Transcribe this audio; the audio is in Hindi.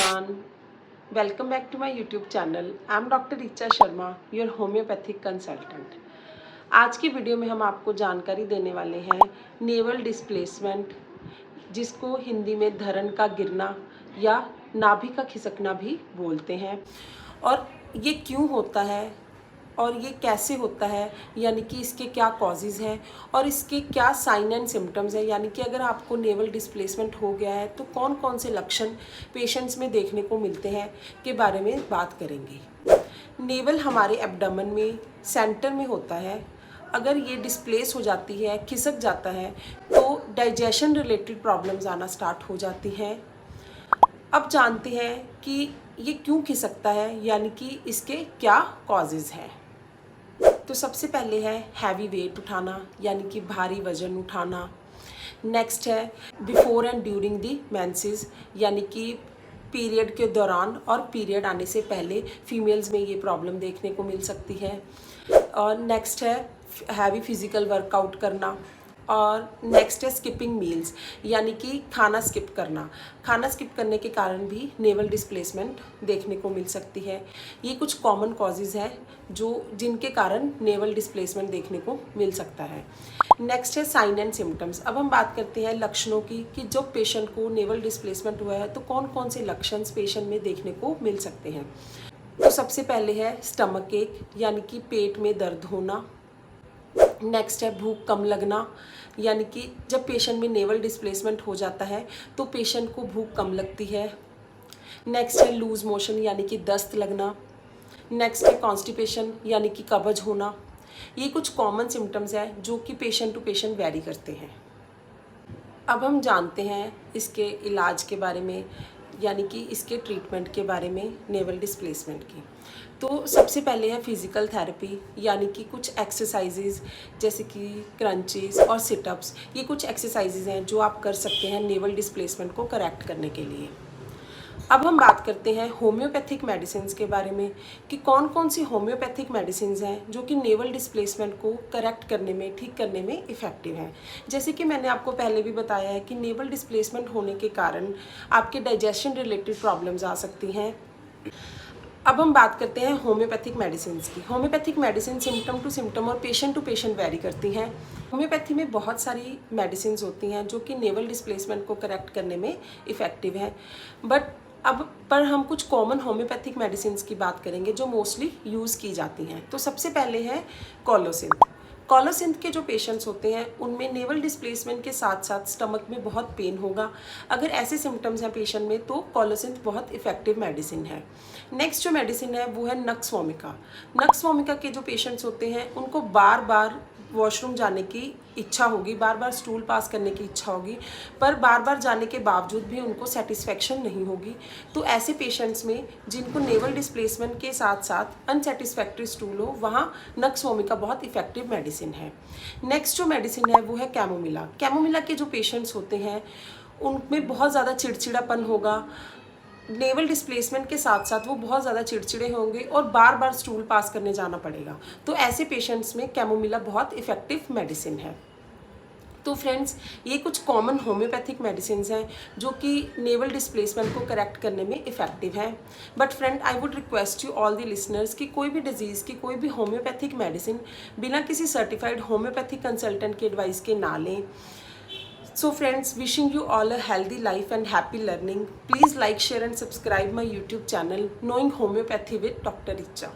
everyone. Welcome back to my YouTube channel. I'm Dr. Richa Sharma, your homeopathic consultant. आज की वीडियो में हम आपको जानकारी देने वाले हैं नेवल डिस्प्लेसमेंट, जिसको हिंदी में धरण का गिरना या नाभि का खिसकना भी बोलते हैं। और ये क्यों होता है और ये कैसे होता है, यानी कि इसके क्या कॉजेज़ हैं और इसके क्या साइन एंड सिम्टम्स हैं, यानी कि अगर आपको नेवल डिस्प्लेसमेंट हो गया है तो कौन कौन से लक्षण पेशेंट्स में देखने को मिलते हैं के बारे में बात करेंगे। नेवल हमारे एब्डोमेन में सेंटर में होता है। अगर ये डिस्प्लेस हो जाती है, खिसक जाता है, तो डाइजेशन रिलेटेड प्रॉब्लम्स आना स्टार्ट हो जाती हैं। अब जानते हैं कि ये क्यों खिसकता है, यानी कि इसके क्या कॉजेज़ हैं। तो सबसे पहले है हैवी वेट उठाना, यानी कि भारी वजन उठाना। नेक्स्ट है before and during the menses, यानी कि पीरियड के दौरान और पीरियड आने से पहले फीमेल्स में ये प्रॉब्लम देखने को मिल सकती है। और नेक्स्ट है हैवी फिजिकल वर्कआउट करना। और नेक्स्ट है स्किपिंग मील्स, यानी कि खाना स्किप करना। खाना स्किप करने के कारण भी नेवल डिस्प्लेसमेंट देखने को मिल सकती है। ये कुछ कॉमन कॉजेज़ हैं जिनके कारण नेवल डिस्प्लेसमेंट देखने को मिल सकता है। नेक्स्ट है साइन एंड सिम्टम्स। अब हम बात करते हैं लक्षणों की कि जब पेशेंट को नेवल डिस्प्लेसमेंट हुआ है तो कौन कौन से लक्षण पेशेंट में देखने को मिल सकते हैं। तो सबसे पहले है स्टमक एक, यानी कि पेट में दर्द होना। नेक्स्ट है भूख कम लगना, यानी कि जब पेशेंट में नेवल डिस्प्लेसमेंट हो जाता है तो पेशेंट को भूख कम लगती है। नेक्स्ट है लूज मोशन, यानी कि दस्त लगना। नेक्स्ट है कॉन्स्टिपेशन, यानी कि कब्ज होना। ये कुछ कॉमन सिम्टम्स हैं जो कि पेशेंट टू पेशेंट वेरी करते हैं। अब हम जानते हैं इसके इलाज के बारे में, यानी कि इसके ट्रीटमेंट के बारे में नेवल डिस्प्लेसमेंट की। तो सबसे पहले है फिज़िकल थेरेपी, यानी कि कुछ एक्सरसाइजेज जैसे कि क्रंचेस और सिटअप्स। ये कुछ एक्सरसाइजेज हैं जो आप कर सकते हैं नेवल डिस्प्लेसमेंट को करेक्ट करने के लिए। अब हम बात करते हैं होम्योपैथिक मेडिसिन के बारे में कि कौन कौन सी होम्योपैथिक मेडिसिन हैं जो कि नेवल डिस्प्लेसमेंट को करेक्ट करने में, ठीक करने में इफ़ेक्टिव हैं। जैसे कि मैंने आपको पहले भी बताया है कि नेवल डिस्प्लेसमेंट होने के कारण आपके डाइजेशन रिलेटेड प्रॉब्लम्स आ सकती हैं। अब हम बात करते हैं होम्योपैथिक मेडिसिन की। Homeopathic medicine symptom to symptom और पेशेंट टू पेशेंट वेरी करती हैं। होम्योपैथी में बहुत सारी मेडिसिन होती हैं जो कि नेवल डिस्प्लेसमेंट को करेक्ट करने में इफ़ेक्टिव हैं। पर हम कुछ कॉमन होम्योपैथिक मेडिसिन की बात करेंगे जो मोस्टली यूज़ की जाती हैं। तो सबसे पहले है कोलोसिंथ। कोलोसिंथ के जो पेशेंट्स होते हैं उनमें नेवल डिस्प्लेसमेंट के साथ साथ स्टमक में बहुत पेन होगा। अगर ऐसे सिम्टम्स हैं पेशेंट में तो कोलोसिंथ बहुत इफेक्टिव मेडिसिन है। नेक्स्ट जो मेडिसिन है वो है नक्स वोमिका। नक्स वोमिका के जो पेशेंट्स होते हैं उनको बार बार वॉशरूम जाने की इच्छा होगी, बार बार स्टूल पास करने की इच्छा होगी, पर बार बार जाने के बावजूद भी उनको सेटिस्फेक्शन नहीं होगी। तो ऐसे पेशेंट्स में जिनको नेवल डिस्प्लेसमेंट के साथ साथ अनसेटिस्फैक्ट्री स्टूल हो, वहाँ नक्स वोमिका बहुत इफेक्टिव मेडिसिन है। नेक्स्ट जो मेडिसिन है वो है कैमोमिला। कैमोमिला के जो पेशेंट्स होते हैं उनमें बहुत ज़्यादा चिड़चिड़ापन होगा। नेवल डिस्प्लेसमेंट के साथ साथ वो बहुत ज़्यादा चिड़चिड़े होंगे और बार बार स्टूल पास करने जाना पड़ेगा। तो ऐसे पेशेंट्स में कैमोमिला बहुत इफ़ेक्टिव मेडिसिन है। तो फ्रेंड्स, ये कुछ कॉमन होम्योपैथिक मेडिसिन हैं जो कि नेवल डिस्प्लेसमेंट को करेक्ट करने में इफ़ेक्टिव हैं। But friend, I would request you all the listeners कि कोई भी डिजीज़ की कोई भी होम्योपैथिक मेडिसिन बिना किसी सर्टिफाइड होम्योपैथिक कंसल्टेंट की एडवाइस के ना लें। So friends, wishing you all a healthy life and happy learning. Please like, share and subscribe my YouTube channel Knowing Homeopathy with Dr. Richa.